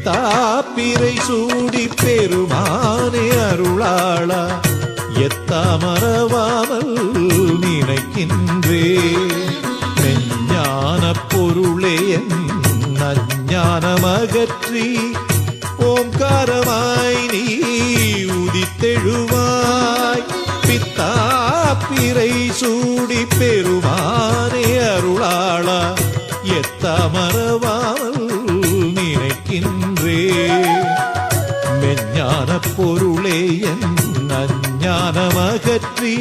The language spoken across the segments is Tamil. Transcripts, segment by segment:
பித்தாப்பிரை சூடி பெருமானே அருளாளா எத்தாமறவாமல் நினைக்கின்றே மெஞ்ஞான பொருளே அஞ்ஞானமகற்றி ஓம்காரமாய் நீ உதித்தெழுவாய் பித்தாப்பிரை சூடி பெருமானே அருளாளா எத்தாமறவாமல் நினைக்கின்றே மெஞ்ஞான பொருளே என் அஞ்ஞானமகற்றி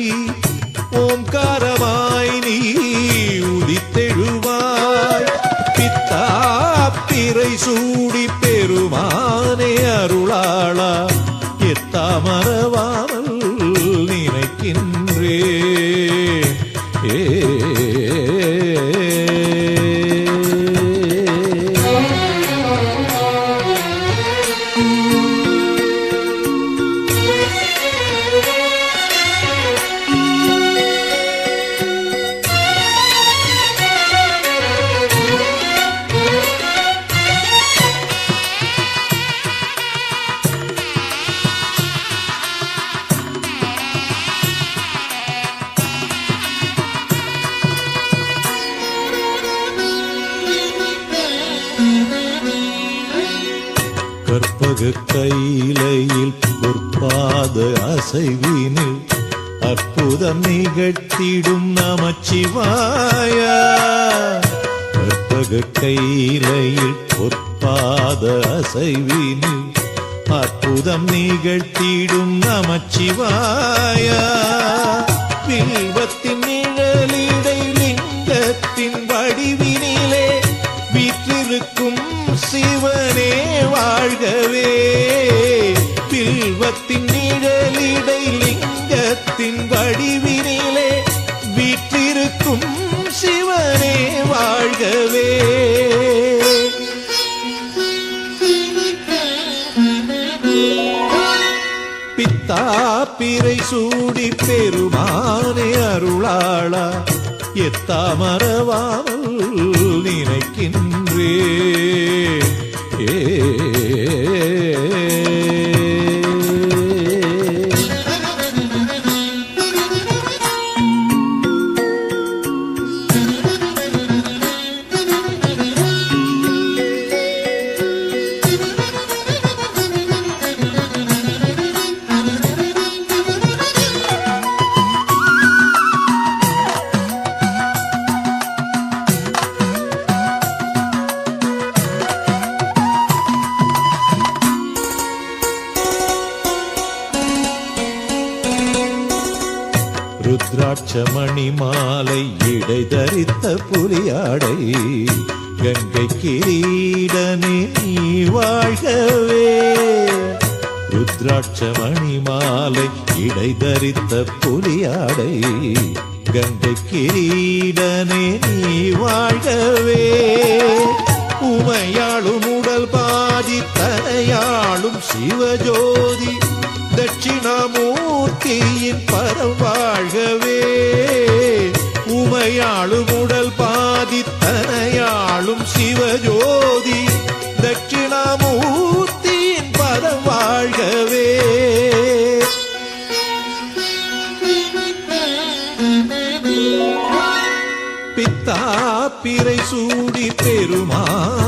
ஓம்காரமாய் நீ உதித்தெழுவாய் பித்தாப்பிரை சூடி பெருமானே அருளாளா எத்தாமறவாமல் நினைக்கின்றே கற்பக கையிலையில் பொற்பாத அசைவினில் அற்புதம் நிகழ்த்திடும் நமச்சிவாயா கற்பக கையிலையில் பொற்பாத அசைவினில் அற்புதம் நிகழ்த்திடும் நமச்சிவாயா வில்வத்தின் நிழலிடை லிங்கத்தின் வடிவினிலே வீற்றிருக்கும் சிவனே வாழ்கவே வில்வத்தின் நிழலிடை லிங்கத்தின் வடிவினிலே வீற்றிருக்கும் சிவனே வாழ்கவே பித்தாப்பிரை சூடி பெருமானே அருளாளா எத்தாமறவாமல் நினைக்கின்றே ருத்ராட்சமணி மாலை இடை தரித்த புலியாடை கங்கை கிரீடனே நீ வாழ்கவே ருத்ராட்சமணி மாலை இடை தரித்த புலியாடை கங்கை கிரீடனே நீ வாழ்கவே உமையாளும் உடல் பாதி தனையாளும் சிவஜோதி தட்சிணாமூர்த்தியின் பரம் வாழ்கவே உமையாளும் உடல் பாதி தனையாளும் சிவஜோதி தட்சிணாமூர்த்தியின் பரம் வாழ்கவே பித்தாப்பிரை சூடி பெருமானே